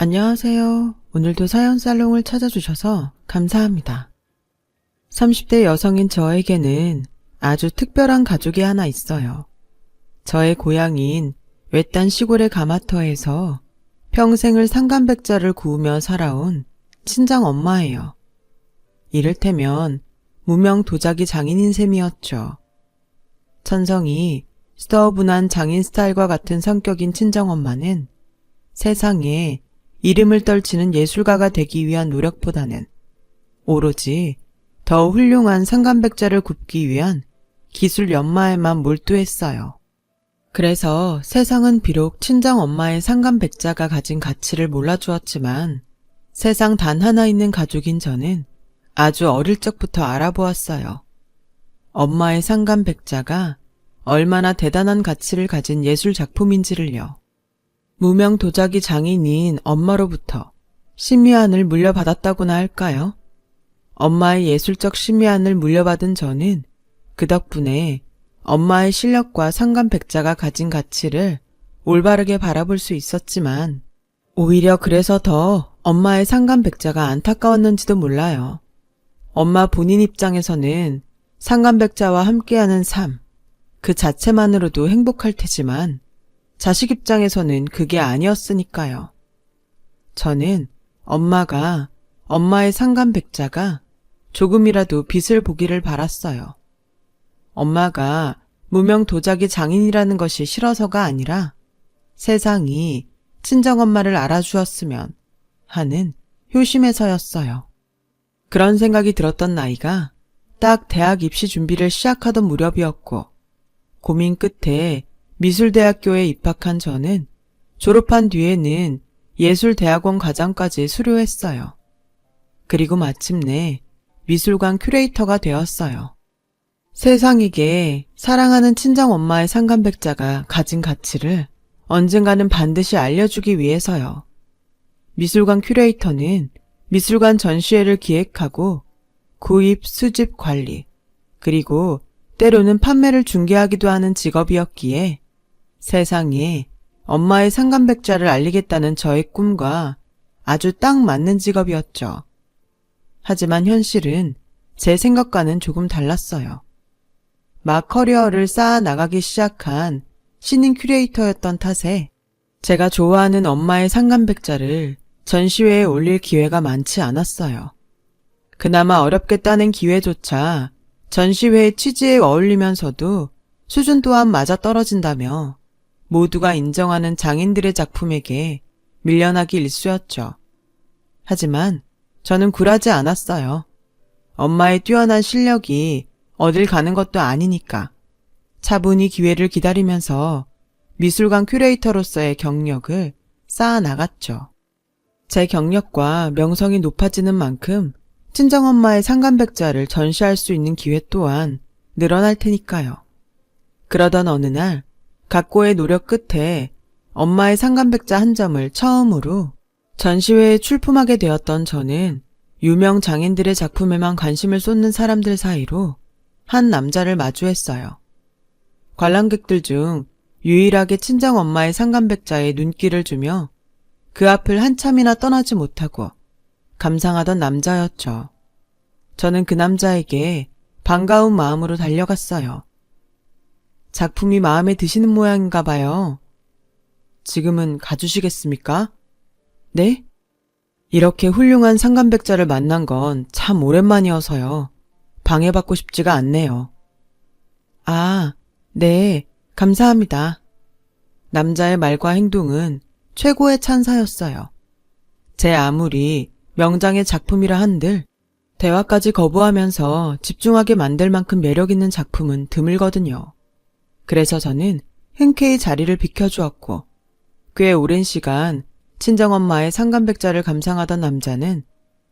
안녕하세요. 오늘도 사연 살롱을 찾아주셔서 감사합니다. 30대 여성인 저에게는 아주 특별한 가족이 하나 있어요. 저의 고향인 외딴 시골의 가마터에서 평생을 상간백자를 구우며 살아온 친정 엄마예요. 이를테면 무명 도자기 장인인 셈이었죠. 천성이 스터분한 장인 스타일과 같은 성격인 친정엄마는 세상에 이름을 떨치는 예술가가 되기 위한 노력보다는 오로지 더 훌륭한 상간백자를 굽기 위한 기술 연마에만 몰두했어요. 그래서 세상은 비록 친정엄마의 상간백자가 가진 가치를 몰라주었지만 세상 단 하나 있는 가족인 저는 아주 어릴 적부터 알아보았어요. 엄마의 상간백자가 얼마나 대단한 가치를 가진 예술작품인지를요. 무명 도자기 장인인 엄마로부터 심의안을 물려받았다고나 할까요? 엄마의 예술적 심의안을 물려받은 저는 그 덕분에 엄마의 실력과 상간백자가 가진 가치를 올바르게 바라볼 수 있었지만 오히려 그래서 더 엄마의 상간백자가 안타까웠는지도 몰라요. 엄마 본인 입장에서는 상간백자와 함께하는 삶, 그 자체만으로도 행복할 테지만 자식 입장에서는 그게 아니었으니까요. 저는 엄마가, 엄마의 상간백자가 조금이라도 빛을 보기를 바랐어요. 엄마가 무명 도자기 장인이라는 것이 싫어서가 아니라 세상이 친정엄마를 알아주었으면 하는 효심에서였어요. 그런 생각이 들었던 나이가 딱 대학 입시 준비를 시작하던 무렵이었고 고민 끝에 미술대학교에 입학한 저는 졸업한 뒤에는 예술대학원 과정까지 수료했어요. 그리고 마침내 미술관 큐레이터가 되었어요. 세상에게 사랑하는 친정엄마의 상간백자가 가진 가치를 언젠가는 반드시 알려주기 위해서요. 미술관 큐레이터는 미술관 전시회를 기획하고 구입, 수집, 관리, 그리고 때로는 판매를 중개하기도 하는 직업이었기에 세상에 엄마의 상간백자를 알리겠다는 저의 꿈과 아주 딱 맞는 직업이었죠. 하지만 현실은 제 생각과는 조금 달랐어요. 막 커리어를 쌓아 나가기 시작한 신인 큐레이터였던 탓에 제가 좋아하는 엄마의 상간백자를 전시회에 올릴 기회가 많지 않았어요. 그나마 어렵게 따낸 기회조차 전시회의 취지에 어울리면서도 수준 또한 맞아 떨어진다며 모두가 인정하는 장인들의 작품에게 밀려나기 일쑤였죠. 하지만 저는 굴하지 않았어요. 엄마의 뛰어난 실력이 어딜 가는 것도 아니니까 차분히 기회를 기다리면서 미술관 큐레이터로서의 경력을 쌓아 나갔죠. 제 경력과 명성이 높아지는 만큼 친정엄마의 상간백자를 전시할 수 있는 기회 또한 늘어날 테니까요. 그러던 어느 날 각고의 노력 끝에 엄마의 상간백자 한 점을 처음으로 전시회에 출품하게 되었던 저는 유명 장인들의 작품에만 관심을 쏟는 사람들 사이로 한 남자를 마주했어요. 관람객들 중 유일하게 친정엄마의 상간백자에 눈길을 주며 그 앞을 한참이나 떠나지 못하고 감상하던 남자였죠. 저는 그 남자에게 반가운 마음으로 달려갔어요. 작품이 마음에 드시는 모양인가 봐요. 지금은 가주시겠습니까? 네? 이렇게 훌륭한 상간백자를 만난 건 참 오랜만이어서요. 방해받고 싶지가 않네요. 아, 네, 감사합니다. 남자의 말과 행동은 최고의 찬사였어요. 제 아무리 명장의 작품이라 한들 대화까지 거부하면서 집중하게 만들 만큼 매력있는 작품은 드물거든요. 그래서 저는 흔쾌히 자리를 비켜주었고 꽤 오랜 시간 친정엄마의 상간백자를 감상하던 남자는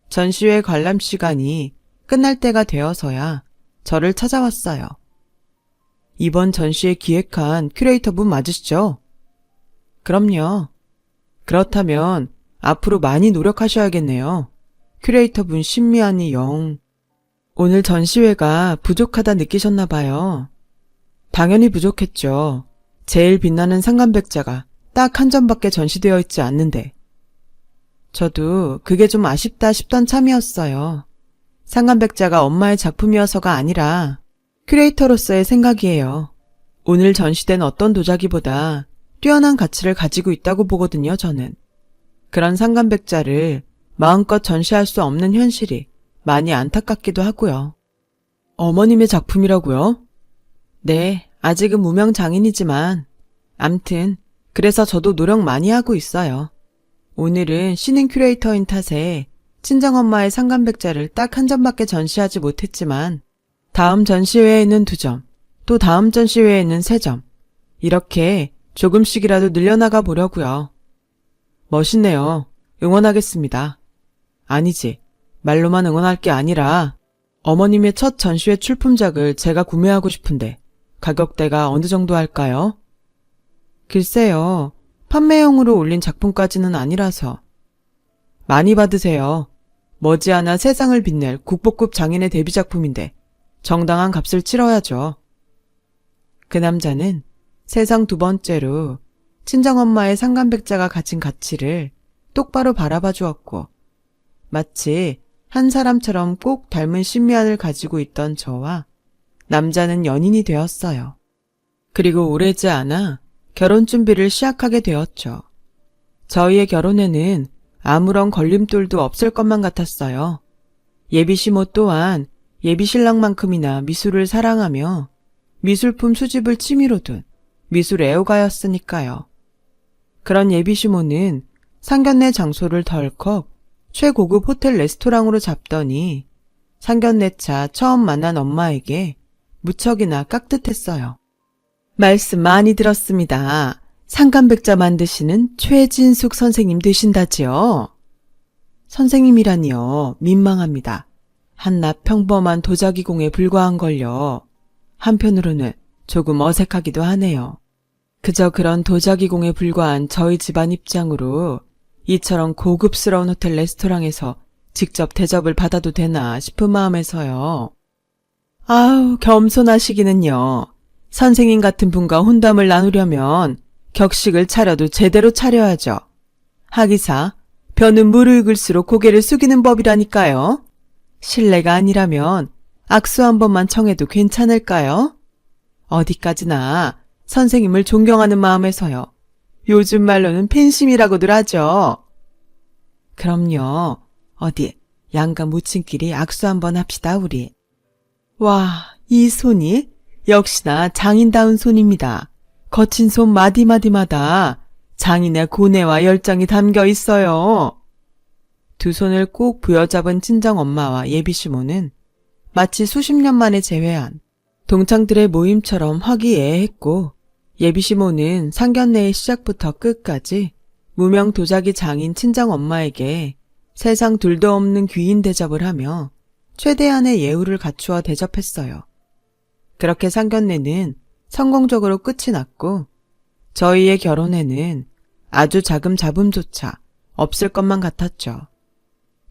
전시회 관람 시간이 끝날 때가 되어서야 저를 찾아왔어요. 이번 전시회 기획한 큐레이터분 맞으시죠? 그럼요. 그렇다면 앞으로 많이 노력하셔야겠네요. 큐레이터분 심미안이 영. 오늘 전시회가 부족하다 느끼셨나 봐요. 당연히 부족했죠. 제일 빛나는 상간백자가 딱 한 점밖에 전시되어 있지 않는데. 저도 그게 좀 아쉽다 싶던 참이었어요. 상간백자가 엄마의 작품이어서가 아니라 큐레이터로서의 생각이에요. 오늘 전시된 어떤 도자기보다 뛰어난 가치를 가지고 있다고 보거든요, 저는. 그런 상간백자를 마음껏 전시할 수 없는 현실이 많이 안타깝기도 하고요. 어머님의 작품이라고요? 네, 아직은 무명 장인이지만 암튼 그래서 저도 노력 많이 하고 있어요. 오늘은 신인 큐레이터인 탓에 친정엄마의 상간백자를 딱 한 점밖에 전시하지 못했지만 다음 전시회에는 2점, 또 다음 전시회에는 3점, 이렇게 조금씩이라도 늘려나가 보려고요. 멋있네요. 응원하겠습니다. 아니지, 말로만 응원할 게 아니라 어머님의 첫 전시회 출품작을 제가 구매하고 싶은데 가격대가 어느 정도 할까요? 글쎄요, 판매용으로 올린 작품까지는 아니라서. 많이 받으세요. 머지않아 세상을 빛낼 국보급 장인의 데뷔작품인데 정당한 값을 치러야죠. 그 남자는 세상 2번째로 친정엄마의 상간백자가 가진 가치를 똑바로 바라봐 주었고 마치 한 사람처럼 꼭 닮은 신미안을 가지고 있던 저와 남자는 연인이 되었어요. 그리고 오래지 않아 결혼 준비를 시작하게 되었죠. 저희의 결혼에는 아무런 걸림돌도 없을 것만 같았어요. 예비시모 또한 예비신랑만큼이나 미술을 사랑하며 미술품 수집을 취미로 둔 미술 애호가였으니까요. 그런 예비시모는 상견례 장소를 덜컥 최고급 호텔 레스토랑으로 잡더니 상견례차 처음 만난 엄마에게 무척이나 깍듯했어요. 말씀 많이 들었습니다. 상간백자 만드시는 최진숙 선생님 되신다지요? 선생님이라니요. 민망합니다. 한낱 평범한 도자기공에 불과한걸요. 한편으로는 조금 어색하기도 하네요. 그저 그런 도자기공에 불과한 저희 집안 입장으로 이처럼 고급스러운 호텔 레스토랑에서 직접 대접을 받아도 되나 싶은 마음에서요. 아우, 겸손하시기는요. 선생님 같은 분과 혼담을 나누려면 격식을 차려도 제대로 차려야죠. 하기사, 벼는 무르익을수록 고개를 숙이는 법이라니까요. 실례가 아니라면 악수 한 번만 청해도 괜찮을까요? 어디까지나 선생님을 존경하는 마음에서요. 요즘 말로는 팬심이라고들 하죠. 그럼요. 어디 양가 모친끼리 악수 한번 합시다, 우리. 와, 이 손이 역시나 장인다운 손입니다. 거친 손 마디마디마다 장인의 고뇌와 열정이 담겨 있어요. 2손을 꼭 부여잡은 친정엄마와 예비시모는 마치 수십 년 만에 재회한 동창들의 모임처럼 화기애애했고 예비시모는 상견례의 시작부터 끝까지 무명 도자기 장인 친정엄마에게 세상 둘도 없는 귀인 대접을 하며 최대한의 예우를 갖추어 대접했어요. 그렇게 상견례는 성공적으로 끝이 났고 저희의 결혼에는 아주 자금조차 없을 것만 같았죠.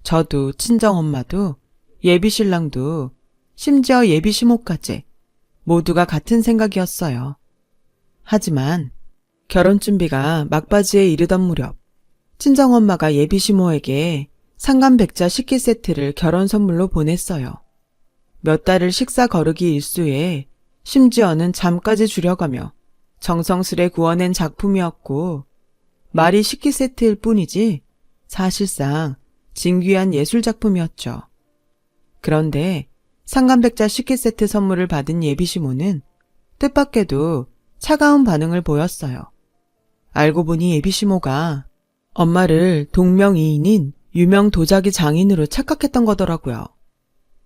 저도 친정엄마도 예비신랑도 심지어 예비시모까지 모두가 같은 생각이었어요. 하지만 결혼 준비가 막바지에 이르던 무렵 친정엄마가 예비시모에게 상간백자 식기 세트를 결혼 선물로 보냈어요. 몇 달을 식사 거르기 일수에 심지어는 잠까지 줄여가며 정성스레 구워낸 작품이었고 말이 식기 세트일 뿐이지 사실상 진귀한 예술작품이었죠. 그런데 상간백자 식기 세트 선물을 받은 예비시모는 뜻밖에도 차가운 반응을 보였어요. 알고 보니 예비시모가 엄마를 동명이인인 유명 도자기 장인으로 착각했던 거더라고요.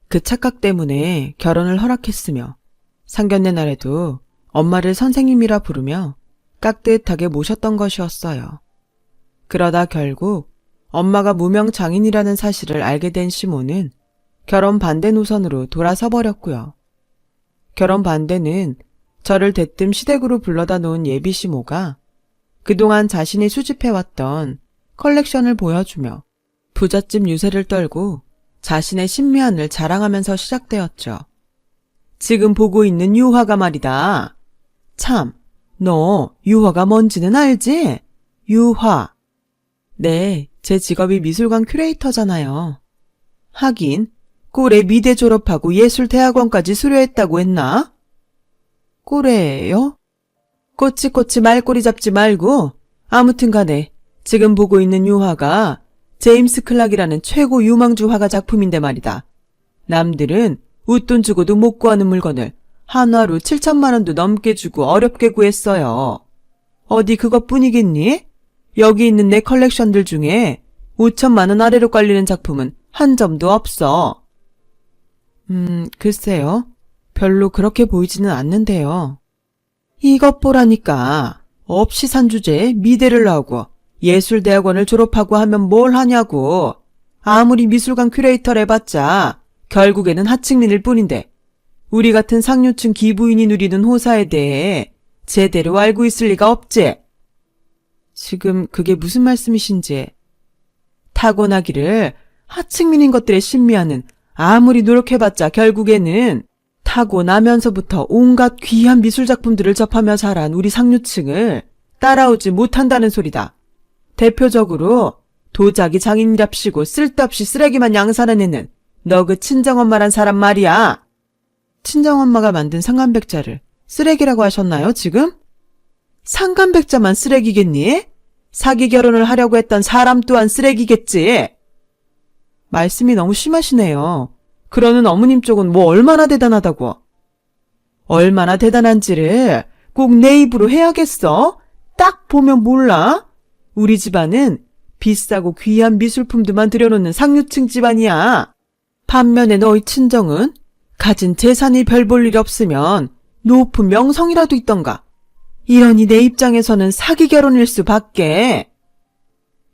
그 착각 때문에 결혼을 허락했으며 상견례 날에도 엄마를 선생님이라 부르며 깍듯하게 모셨던 것이었어요. 그러다 결국 엄마가 무명 장인이라는 사실을 알게 된 시모는 결혼 반대 노선으로 돌아서 버렸고요. 결혼 반대는 저를 대뜸 시댁으로 불러다 놓은 예비시모가 그동안 자신이 수집해왔던 컬렉션을 보여주며 부잣집 유세를 떨고 자신의 신미안을 자랑하면서 시작되었죠. 지금 보고 있는 유화가 말이다. 참, 너 유화가 뭔지는 알지? 유화. 네, 제 직업이 미술관 큐레이터잖아요. 하긴 꼴에 미대 졸업하고 예술대학원까지 수료했다고 했나? 꼴에요? 꼬치꼬치 말꼬리 잡지 말고 아무튼 간에 지금 보고 있는 유화가 제임스 클락이라는 최고 유망주 화가 작품인데 말이다. 남들은 웃돈 주고도 못 구하는 물건을 한화로 7천만 원도 넘게 주고 어렵게 구했어요. 어디 그것뿐이겠니? 여기 있는 내 컬렉션들 중에 5천만 원 아래로 깔리는 작품은 한 점도 없어. 글쎄요. 별로 그렇게 보이지는 않는데요. 이것 보라니까. 없이 산 주제에 미대를 나오고 예술대학원을 졸업하고 하면 뭘 하냐고. 아무리 미술관 큐레이터를 해봤자 결국에는 하층민일 뿐인데 우리 같은 상류층 기부인이 누리는 호사에 대해 제대로 알고 있을 리가 없지. 지금 그게 무슨 말씀이신지. 타고나기를 하층민인 것들의 신미하는 아무리 노력해봤자 결국에는 타고나면서부터 온갖 귀한 미술작품들을 접하며 자란 우리 상류층을 따라오지 못한다는 소리다. 대표적으로 도자기 장인이랍시고 쓸데없이 쓰레기만 양산한 애는 너 그 친정엄마란 사람 말이야. 친정엄마가 만든 상간백자를 쓰레기라고 하셨나요, 지금? 상간백자만 쓰레기겠니? 사기 결혼을 하려고 했던 사람 또한 쓰레기겠지. 말씀이 너무 심하시네요. 그러는 어머님 쪽은 뭐 얼마나 대단하다고. 얼마나 대단한지를 꼭 내 입으로 해야겠어? 딱 보면 몰라? 우리 집안은 비싸고 귀한 미술품들만 들여놓는 상류층 집안이야. 반면에 너희 친정은 가진 재산이 별 볼 일 없으면 높은 명성이라도 있던가. 이러니 내 입장에서는 사기 결혼일 수밖에.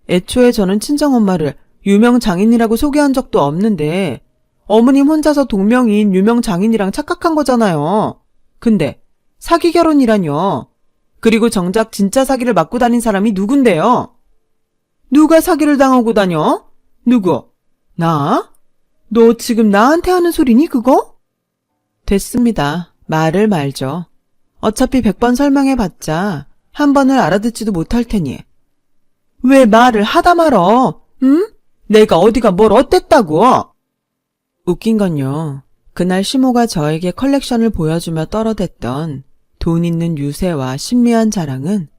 애초에 저는 친정엄마를 유명 장인이라고 소개한 적도 없는데 어머님 혼자서 동명이인 유명 장인이랑 착각한 거잖아요. 근데 사기 결혼이라뇨. 그리고 정작 진짜 사기를 맞고 다닌 사람이 누군데요? 누가 사기를 당하고 다녀? 누구? 나? 너 지금 나한테 하는 소리니 그거? 됐습니다. 말을 말죠. 어차피 100번 설명해봤자 한 번을 알아듣지도 못할 테니. 왜 말을 하다 말어? 응? 내가 어디가 뭘 어땠다고? 웃긴 건요. 그날 시모가 저에게 컬렉션을 보여주며 떨어댔던 돈 있는 유세와 신미한 자랑은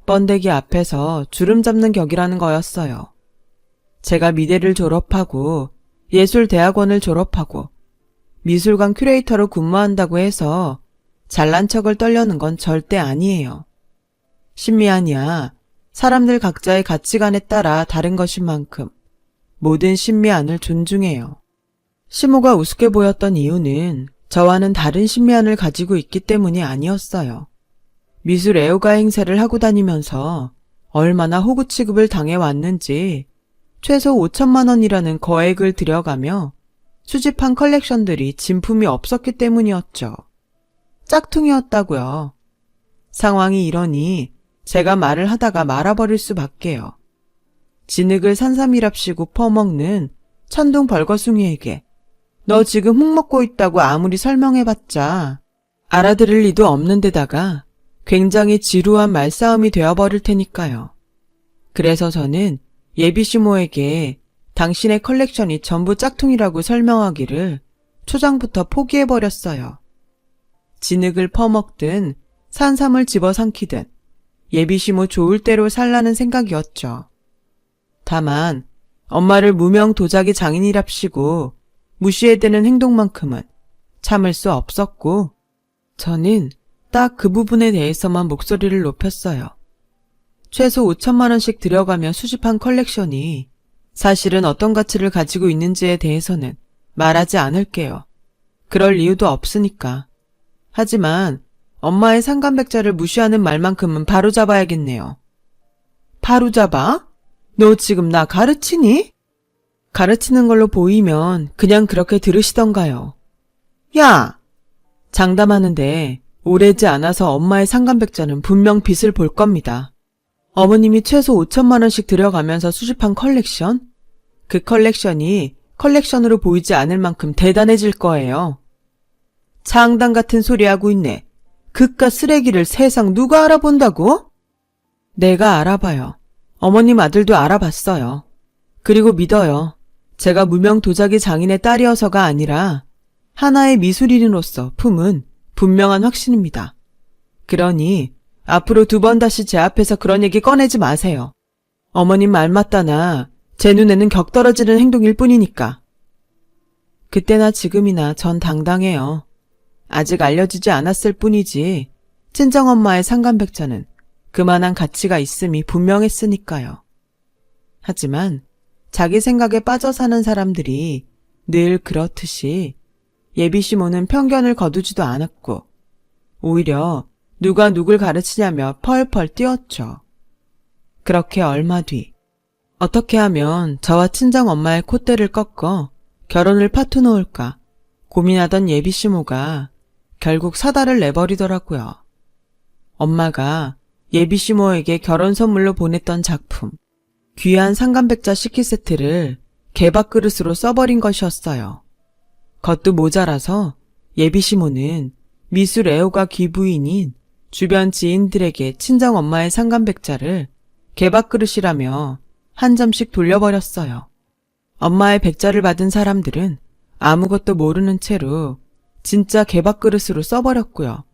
번데기 앞에서 주름 잡는 격이라는 거였어요. 제가 미대를 졸업하고 예술대학원을 졸업하고 미술관 큐레이터로 근무한다고 해서 잘난 척을 떨려는 건 절대 아니에요. 신미안이야 사람들 각자의 가치관에 따라 다른 것인 만큼 모든 신미안을 존중해요. 시모가 우습게 보였던 이유는 저와는 다른 신미안을 가지고 있기 때문이 아니었어요. 미술 애호가 행세를 하고 다니면서 얼마나 호구 취급을 당해왔는지 최소 5천만 원이라는 거액을 들여가며 수집한 컬렉션들이 진품이 없었기 때문이었죠. 짝퉁이었다고요. 상황이 이러니 제가 말을 하다가 말아버릴 수밖에요. 진흙을 산삼이랍시고 퍼먹는 천둥 벌거숭이에게 너 지금 흙 먹고 있다고 아무리 설명해봤자 알아들을 리도 없는 데다가 굉장히 지루한 말싸움이 되어버릴 테니까요. 그래서 저는 예비시모에게 당신의 컬렉션이 전부 짝퉁이라고 설명하기를 초장부터 포기해버렸어요. 진흙을 퍼먹든 산삼을 집어삼키든 예비시모 좋을 대로 살라는 생각이었죠. 다만 엄마를 무명 도자기 장인이랍시고 무시해대는 행동만큼은 참을 수 없었고 저는 딱 그 부분에 대해서만 목소리를 높였어요. 최소 5천만 원씩 들여가며 수집한 컬렉션이 사실은 어떤 가치를 가지고 있는지에 대해서는 말하지 않을게요. 그럴 이유도 없으니까. 하지만 엄마의 상간백자를 무시하는 말만큼은 바로잡아야겠네요. 바로잡아? 너 지금 나 가르치니? 가르치는 걸로 보이면 그냥 그렇게 들으시던가요. 야! 장담하는데 오래지 않아서 엄마의 상간백자는 분명 빛을 볼 겁니다. 어머님이 최소 5천만 원씩 들여가면서 수집한 컬렉션? 그 컬렉션이 컬렉션으로 보이지 않을 만큼 대단해질 거예요. 장당 같은 소리 하고 있네. 그깟 쓰레기를 세상 누가 알아본다고? 내가 알아봐요. 어머님 아들도 알아봤어요. 그리고 믿어요. 제가 무명 도자기 장인의 딸이어서가 아니라 하나의 미술인으로서 품은 분명한 확신입니다. 그러니 앞으로 2번 다시 제 앞에서 그런 얘기 꺼내지 마세요. 어머님 말 맞다나 제 눈에는 격떨어지는 행동일 뿐이니까. 그때나 지금이나 전 당당해요. 아직 알려지지 않았을 뿐이지 친정엄마의 상간백자는 그만한 가치가 있음이 분명했으니까요. 하지만 자기 생각에 빠져 사는 사람들이 늘 그렇듯이 예비시모는 편견을 거두지도 않았고 오히려 누가 누굴 가르치냐며 펄펄 뛰었죠. 그렇게 얼마 뒤 어떻게 하면 저와 친정엄마의 콧대를 꺾어 결혼을 파투놓을까 고민하던 예비시모가 결국 사달을 내버리더라고요. 엄마가 예비시모에게 결혼 선물로 보냈던 작품, 귀한 상간백자 식기세트를 개밥그릇으로 써버린 것이었어요. 그것도 모자라서 예비시모는 미술 애호가 귀부인인 주변 지인들에게 친정엄마의 상간백자를 개밥그릇이라며 한 점씩 돌려버렸어요. 엄마의 백자를 받은 사람들은 아무것도 모르는 채로 진짜 개밥그릇으로 써버렸고요.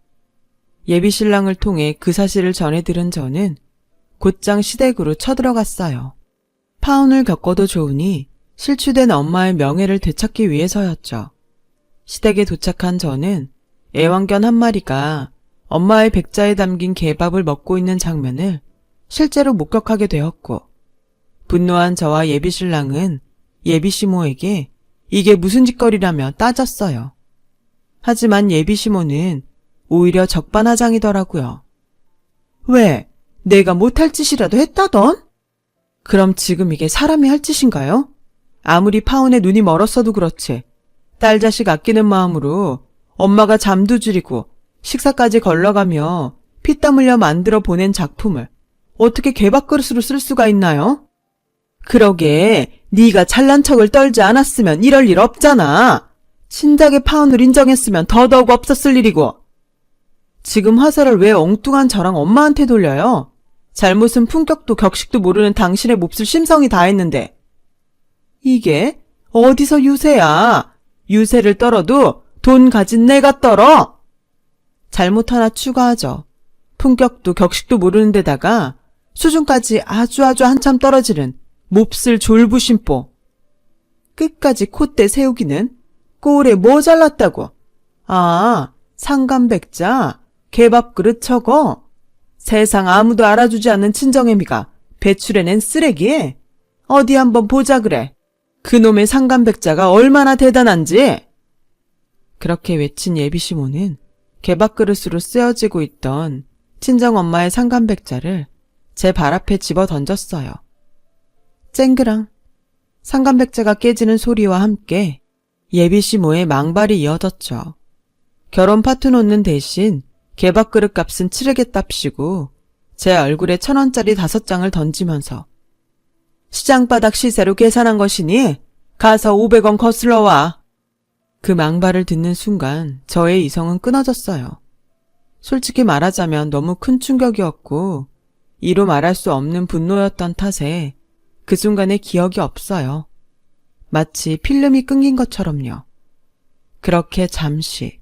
예비신랑을 통해 그 사실을 전해들은 저는 곧장 시댁으로 쳐들어갔어요. 파혼을 겪어도 좋으니 실추된 엄마의 명예를 되찾기 위해서였죠. 시댁에 도착한 저는 애완견 한 마리가 엄마의 백자에 담긴 개밥을 먹고 있는 장면을 실제로 목격하게 되었고 분노한 저와 예비신랑은 예비시모에게 이게 무슨 짓거리라며 따졌어요. 하지만 예비시모는 오히려 적반하장이더라고요. 왜? 내가 못할 짓이라도 했다던? 그럼 지금 이게 사람이 할 짓인가요? 아무리 파혼에 눈이 멀었어도 그렇지. 딸 자식 아끼는 마음으로 엄마가 잠도 줄이고 식사까지 걸러가며 피땀 흘려 만들어 보낸 작품을 어떻게 개밥그릇으로 쓸 수가 있나요? 그러게 네가 잘난 척을 떨지 않았으면 이럴 일 없잖아. 신작의 파혼을 인정했으면 더더욱 없었을 일이고. 지금 화살을 왜 엉뚱한 저랑 엄마한테 돌려요? 잘못은 품격도 격식도 모르는 당신의 몹쓸 심성이 다 했는데. 이게 어디서 유세야. 유세를 떨어도 돈 가진 내가 떨어. 잘못 하나 추가하죠. 품격도 격식도 모르는 데다가 수준까지 아주 한참 떨어지는 몹쓸 졸부심보. 끝까지 콧대 세우기는 꼴에 뭐 잘났다고. 아, 상간백자, 개밥그릇 저거. 세상 아무도 알아주지 않는 친정애미가 배출해낸 쓰레기? 어디 한번 보자 그래. 그놈의 상간백자가 얼마나 대단한지. 그렇게 외친 예비시모는 개밥그릇으로 쓰여지고 있던 친정엄마의 상간백자를 제 발 앞에 집어 던졌어요. 쨍그랑 상간백자가 깨지는 소리와 함께 예비시모의 망발이 이어졌죠. 결혼 파투 놓는 대신 개밥그릇 값은 치르겠답시고 제 얼굴에 1,000원짜리 5장을 던지면서 시장바닥 시세로 계산한 것이니 가서 500원 거슬러 와. 그 망발을 듣는 순간 저의 이성은 끊어졌어요. 솔직히 말하자면 너무 큰 충격이었고 이로 말할 수 없는 분노였던 탓에 그 순간의 기억이 없어요. 마치 필름이 끊긴 것처럼요. 그렇게 잠시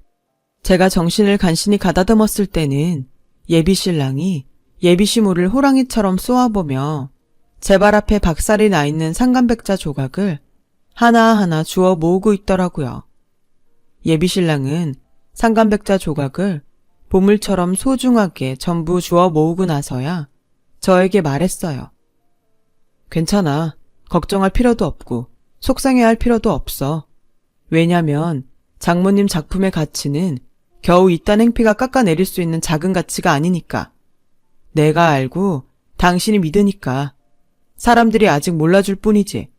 제가 정신을 간신히 가다듬었을 때는 예비신랑이 예비시모를 호랑이처럼 쏘아보며 제 발 앞에 박살이 나 있는 상간백자 조각을 하나하나 주워 모으고 있더라고요. 예비신랑은 상간백자 조각을 보물처럼 소중하게 전부 주워 모으고 나서야 저에게 말했어요. 괜찮아. 걱정할 필요도 없고 속상해할 필요도 없어. 왜냐면 장모님 작품의 가치는 겨우 이딴 행피가 깎아내릴 수 있는 작은 가치가 아니니까. 내가 알고 당신이 믿으니까. 사람들이 아직 몰라줄 뿐이지.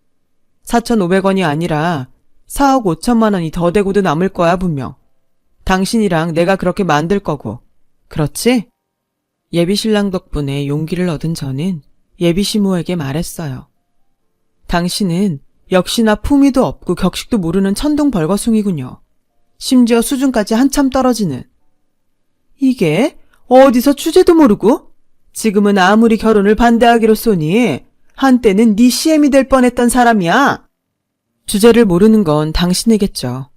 4,500원이 아니라 4억 5천만 원이 더 되고도 남을 거야 분명. 당신이랑 내가 그렇게 만들 거고. 그렇지? 예비신랑 덕분에 용기를 얻은 저는 예비시모에게 말했어요. 당신은 역시나 품위도 없고 격식도 모르는 천둥벌거숭이군요. 심지어 수준까지 한참 떨어지는. 이게 어디서 주제도 모르고? 지금은 아무리 결혼을 반대하기로 쏘니 한때는 네 CM이 될 뻔했던 사람이야. 주제를 모르는 건 당신이겠죠.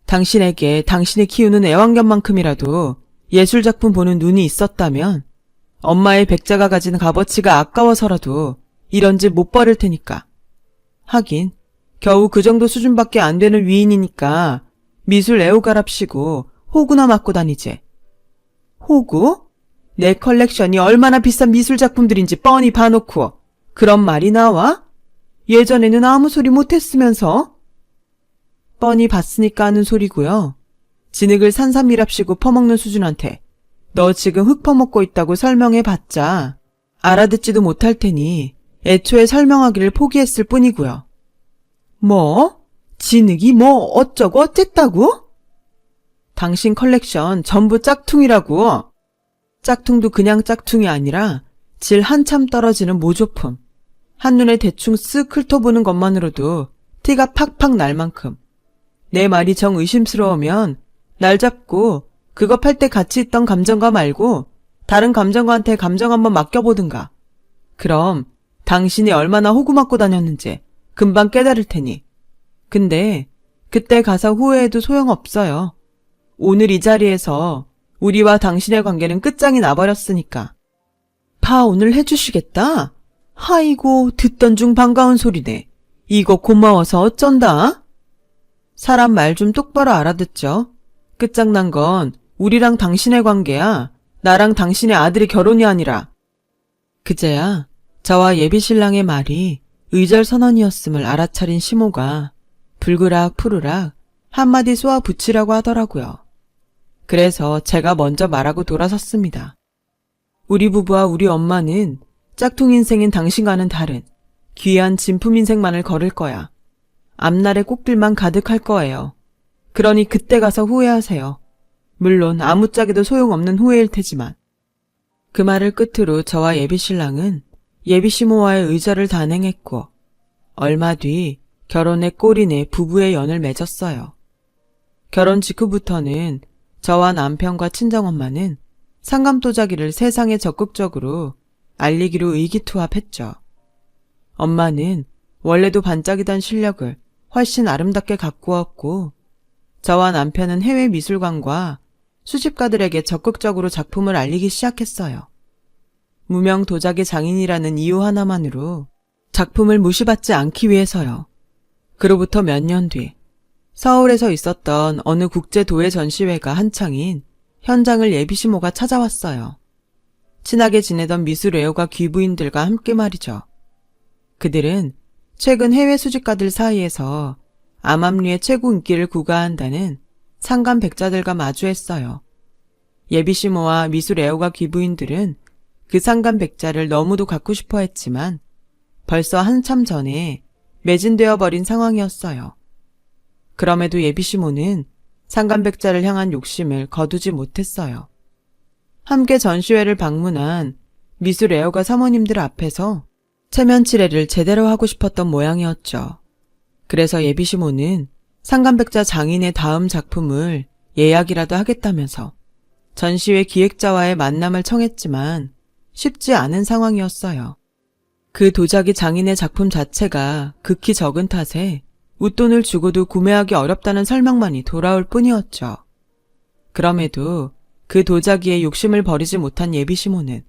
당신에게 당신이 키우는 애완견만큼이라도 예술작품 보는 눈이 있었다면 엄마의 백자가 가진 값어치가 아까워서라도 이런 짓 못 벌일 테니까. 하긴 겨우 그 정도 수준밖에 안 되는 위인이니까 미술 애호가랍시고 호구나 맞고 다니지. 호구? 내 컬렉션이 얼마나 비싼 미술작품들인지 뻔히 봐놓고 그런 말이 나와? 예전에는 아무 소리 못했으면서. 뻔히 봤으니까 하는 소리고요. 진흙을 산삼이랍시고 퍼먹는 수준한테 너 지금 흙 퍼먹고 있다고 설명해봤자 알아듣지도 못할 테니 애초에 설명하기를 포기했을 뿐이고요. 뭐? 진흙이 뭐 어쩌고 어쨌다고? 당신 컬렉션 전부 짝퉁이라고. 짝퉁도 그냥 짝퉁이 아니라 질 한참 떨어지는 모조품. 한눈에 대충 쓱 훑어보는 것만으로도 티가 팍팍 날 만큼. 내 말이 정 의심스러우면 날 잡고 그거 팔 때 같이 있던 감정가 말고 다른 감정가한테 감정 한번 맡겨보든가. 그럼 당신이 얼마나 호구 맞고 다녔는지 금방 깨달을 테니. 근데 그때 가서 후회해도 소용없어요. 오늘 이 자리에서 우리와 당신의 관계는 끝장이 나버렸으니까. 파혼을 해주시겠다? 아이고 듣던 중 반가운 소리네. 이거 고마워서 어쩐다? 사람 말 좀 똑바로 알아듣죠. 끝장난 건 우리랑 당신의 관계야. 나랑 당신의 아들의 결혼이 아니라. 그제야 저와 예비신랑의 말이 의절선언이었음을 알아차린 시모가 불그락 푸르락 한마디 쏘아 붙이라고 하더라고요. 그래서 제가 먼저 말하고 돌아섰습니다. 우리 부부와 우리 엄마는 짝퉁 인생인 당신과는 다른 귀한 진품 인생만을 걸을 거야. 앞날의 꽃길만 가득할 거예요. 그러니 그때 가서 후회하세요. 물론 아무짝에도 소용없는 후회일 테지만. 그 말을 끝으로 저와 예비신랑은 예비시모와의 의절을 단행했고 얼마 뒤 결혼의 꼴이내 부부의 연을 맺었어요. 결혼 직후부터는 저와 남편과 친정엄마는 상감도자기를 세상에 적극적으로 알리기로 의기투합했죠. 엄마는 원래도 반짝이던 실력을 훨씬 아름답게 가꾸었고 저와 남편은 해외 미술관과 수집가들에게 적극적으로 작품을 알리기 시작했어요. 무명 도자기 장인이라는 이유 하나만으로 작품을 무시받지 않기 위해서요. 그로부터 몇 년 뒤 서울에서 있었던 어느 국제도예 전시회가 한창인 현장을 예비시모가 찾아왔어요. 친하게 지내던 미술 애호가 귀부인들과 함께 말이죠. 그들은 최근 해외 수집가들 사이에서 암암리의 최고 인기를 구가한다는 상감백자들과 마주했어요. 예비시모와 미술 애호가 귀부인들은 그 상감백자를 너무도 갖고 싶어 했지만 벌써 한참 전에 매진되어 버린 상황이었어요. 그럼에도 예비시모는 상감백자를 향한 욕심을 거두지 못했어요. 함께 전시회를 방문한 미술 애호가 사모님들 앞에서 체면치레를 제대로 하고 싶었던 모양이었죠. 그래서 예비시모는 상감백자 장인의 다음 작품을 예약이라도 하겠다면서 전시회 기획자와의 만남을 청했지만 쉽지 않은 상황이었어요. 그 도자기 장인의 작품 자체가 극히 적은 탓에 웃돈을 주고도 구매하기 어렵다는 설명만이 돌아올 뿐이었죠. 그럼에도 그 도자기에 욕심을 버리지 못한 예비시모는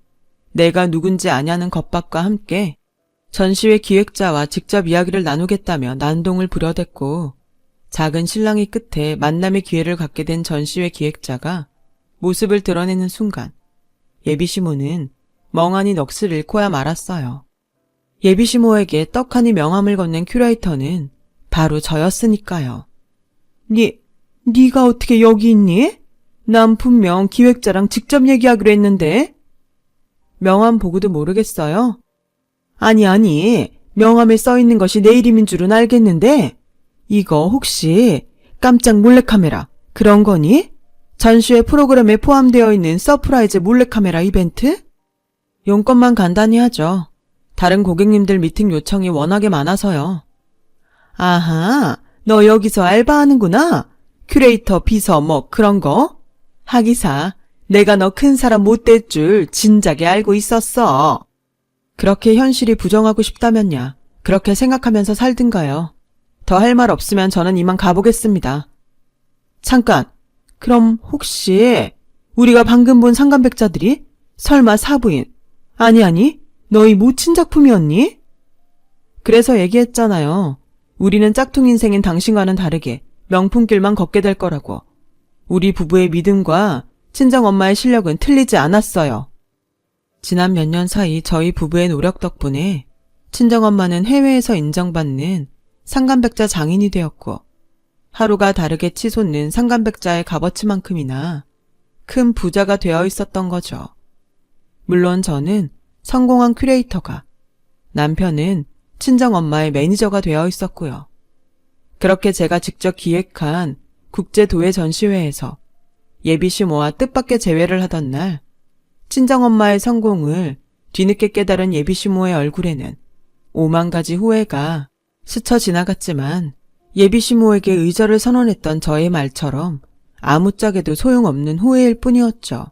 내가 누군지 아냐는 겁박과 함께 전시회 기획자와 직접 이야기를 나누겠다며 난동을 부려댔고 작은 실랑이 끝에 만남의 기회를 갖게 된 전시회 기획자가 모습을 드러내는 순간 예비시모는 멍하니 넋을 잃고야 말았어요. 예비시모에게 떡하니 명함을 건넨 큐레이터는 바로 저였으니까요. 네가 어떻게 여기 있니? 난 분명 기획자랑 직접 얘기하기로 했는데. 명함 보고도 모르겠어요? 아니, 명함에 써있는 것이 내 이름인 줄은 알겠는데 이거 혹시 깜짝 몰래카메라 그런 거니? 전시회 프로그램에 포함되어 있는 서프라이즈 몰래카메라 이벤트? 용건만 간단히 하죠. 다른 고객님들 미팅 요청이 워낙에 많아서요. 아하, 너 여기서 알바하는구나. 큐레이터, 비서 뭐 그런 거? 하기사, 내가 너 큰 사람 못 될 줄 진작에 알고 있었어. 그렇게 현실이 부정하고 싶다면야 그렇게 생각하면서 살든가요. 더 할 말 없으면 저는 이만 가보겠습니다. 잠깐, 그럼 혹시 우리가 방금 본 상간백자들이 설마 사부인, 아니, 너희 모친 작품이었니? 그래서 얘기했잖아요. 우리는 짝퉁 인생인 당신과는 다르게 명품길만 걷게 될 거라고. 우리 부부의 믿음과 친정엄마의 실력은 틀리지 않았어요. 지난 몇 년 사이 저희 부부의 노력 덕분에 친정엄마는 해외에서 인정받는 상간백자 장인이 되었고, 하루가 다르게 치솟는 상간백자의 값어치만큼이나 큰 부자가 되어 있었던 거죠. 물론 저는 성공한 큐레이터가, 남편은 친정엄마의 매니저가 되어 있었고요. 그렇게 제가 직접 기획한 국제도예 전시회에서 예비시 모아 뜻밖의 재회를 하던 날, 친정엄마의 성공을 뒤늦게 깨달은 예비시모의 얼굴에는 5만 가지 후회가 스쳐 지나갔지만, 예비시모에게 의절을 선언했던 저의 말처럼 아무짝에도 소용없는 후회일 뿐이었죠.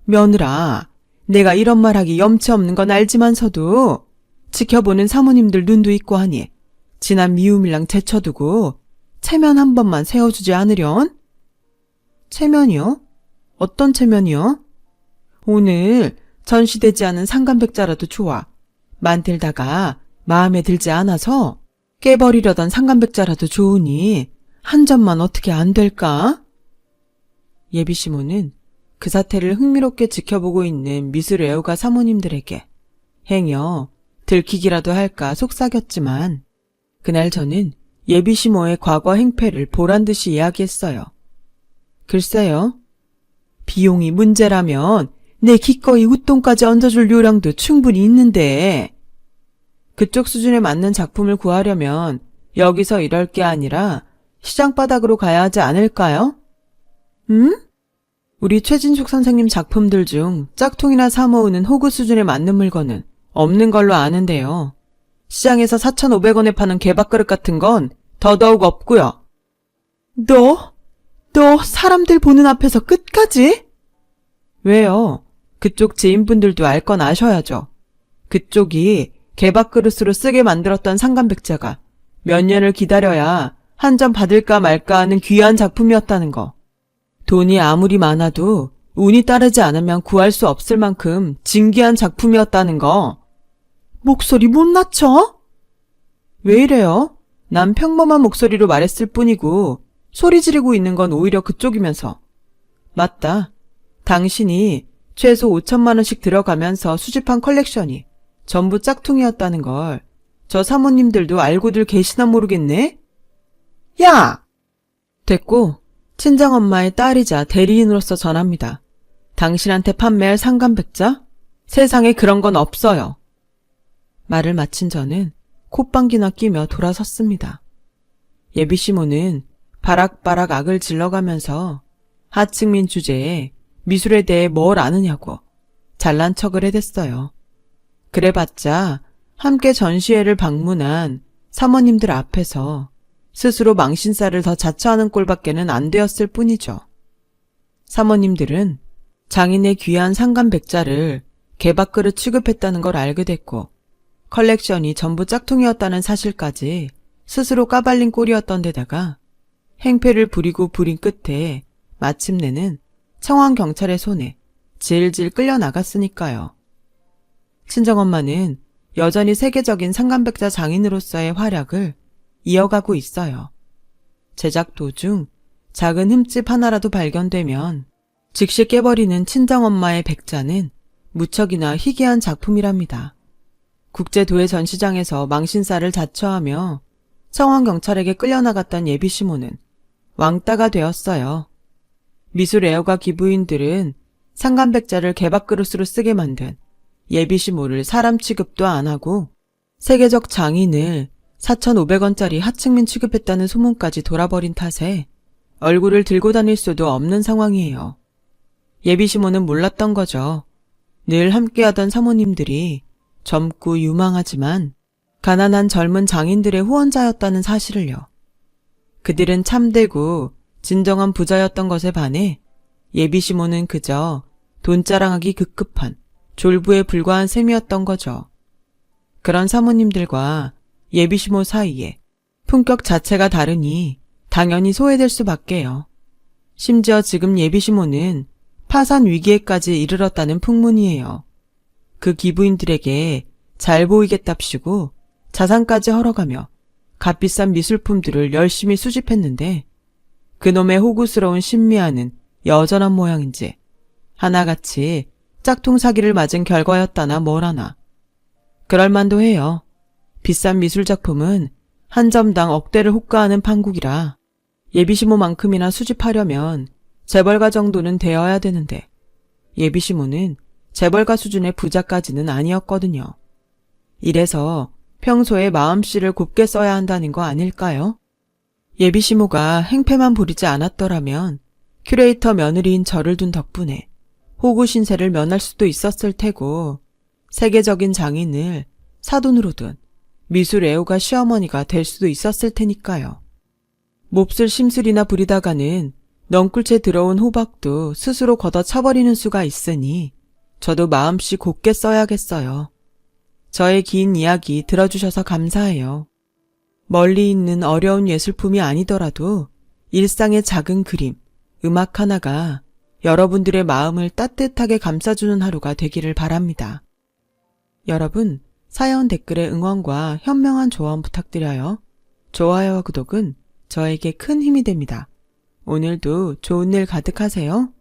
며느라, 내가 이런 말하기 염치 없는 건 알지만서도 지켜보는 사모님들 눈도 있고 하니 지난 미움이랑 제쳐두고 체면 한 번만 세워주지 않으련? 체면이요? 어떤 체면이요? 오늘 전시되지 않은 상간백자라도 좋아. 만들다가 마음에 들지 않아서 깨버리려던 상간백자라도 좋으니 한 점만 어떻게 안 될까? 예비시모는 그 사태를 흥미롭게 지켜보고 있는 미술 애호가 사모님들에게 행여 들키기라도 할까 속삭였지만, 그날 저는 예비시모의 과거 행패를 보란듯이 이야기했어요. 글쎄요. 비용이 문제라면 내 기꺼이 웃돈까지 얹어줄 요량도 충분히 있는데, 그쪽 수준에 맞는 작품을 구하려면 여기서 이럴 게 아니라 시장 바닥으로 가야 하지 않을까요? 우리 최진숙 선생님 작품들 중 짝퉁이나 사모으는 호구 수준에 맞는 물건은 없는 걸로 아는데요. 시장에서 4,500원에 파는 개밥그릇 같은 건 더더욱 없고요. 너 사람들 보는 앞에서 끝까지? 왜요? 그쪽 지인분들도 알 건 아셔야죠. 그쪽이 개밥그릇으로 쓰게 만들었던 상간백자가 몇 년을 기다려야 한 점 받을까 말까 하는 귀한 작품이었다는 거. 돈이 아무리 많아도 운이 따르지 않으면 구할 수 없을 만큼 진귀한 작품이었다는 거. 목소리 못 낮춰? 왜 이래요? 난 평범한 목소리로 말했을 뿐이고 소리 지르고 있는 건 오히려 그쪽이면서. 맞다. 당신이 최소 5천만 원씩 들어가면서 수집한 컬렉션이 전부 짝퉁이었다는 걸 저 사모님들도 알고들 계시나 모르겠네? 야! 됐고, 친정엄마의 딸이자 대리인으로서 전합니다. 당신한테 판매할 상간백자? 세상에 그런 건 없어요. 말을 마친 저는 콧방귀나 끼며 돌아섰습니다. 예비시모는 바락바락 악을 질러가면서 하층민 주제에 미술에 대해 뭘 아느냐고 잘난 척을 해댔어요. 그래봤자 함께 전시회를 방문한 사모님들 앞에서 스스로 망신살을 더 자처하는 꼴밖에는 안 되었을 뿐이죠. 사모님들은 장인의 귀한 상간백자를 개밥그릇 취급했다는 걸 알게 됐고, 컬렉션이 전부 짝퉁이었다는 사실까지 스스로 까발린 꼴이었던 데다가 행패를 부리고 부린 끝에 마침내는 청왕경찰의 손에 질질 끌려나갔으니까요. 친정엄마는 여전히 세계적인 상간백자 장인으로서의 활약을 이어가고 있어요. 제작 도중 작은 흠집 하나라도 발견되면 즉시 깨버리는 친정엄마의 백자는 무척이나 희귀한 작품이랍니다. 국제도예 전시장에서 망신살을 자처하며 청왕경찰에게 끌려나갔던 예비시모는 왕따가 되었어요. 미술 애호가 기부인들은 상간백자를 개밥그릇으로 쓰게 만든 예비시모를 사람 취급도 안 하고 세계적 장인을 4,500원짜리 하층민 취급했다는 소문까지 돌아버린 탓에 얼굴을 들고 다닐 수도 없는 상황이에요. 예비시모는 몰랐던 거죠. 늘 함께하던 사모님들이 젊고 유망하지만 가난한 젊은 장인들의 후원자였다는 사실을요. 그들은 참되고 진정한 부자였던 것에 반해 예비시모는 그저 돈 자랑하기 급급한 졸부에 불과한 셈이었던 거죠. 그런 사모님들과 예비시모 사이에 품격 자체가 다르니 당연히 소외될 수밖에요. 심지어 지금 예비시모는 파산 위기에까지 이르렀다는 풍문이에요. 그 기부인들에게 잘 보이겠답시고 자산까지 헐어가며 값비싼 미술품들을 열심히 수집했는데 그놈의 호구스러운 신미아는 여전한 모양인지 하나같이 짝퉁 사기를 맞은 결과였다나 뭐라나. 그럴만도 해요. 비싼 미술작품은 한 점당 억대를 호가하는 판국이라 예비시모만큼이나 수집하려면 재벌가 정도는 되어야 되는데 예비시모는 재벌가 수준의 부자까지는 아니었거든요. 이래서 평소에 마음씨를 곱게 써야 한다는 거 아닐까요? 예비시모가 행패만 부리지 않았더라면 큐레이터 며느리인 저를 둔 덕분에 호구 신세를 면할 수도 있었을 테고 세계적인 장인을 사돈으로 둔 미술 애호가 시어머니가 될 수도 있었을 테니까요. 몹쓸 심술이나 부리다가는 넝쿨째 들어온 호박도 스스로 걷어차버리는 수가 있으니 저도 마음씨 곱게 써야겠어요. 저의 긴 이야기 들어주셔서 감사해요. 멀리 있는 어려운 예술품이 아니더라도 일상의 작은 그림, 음악 하나가 여러분들의 마음을 따뜻하게 감싸주는 하루가 되기를 바랍니다. 여러분, 사연 댓글에 응원과 현명한 조언 부탁드려요. 좋아요와 구독은 저에게 큰 힘이 됩니다. 오늘도 좋은 일 가득하세요.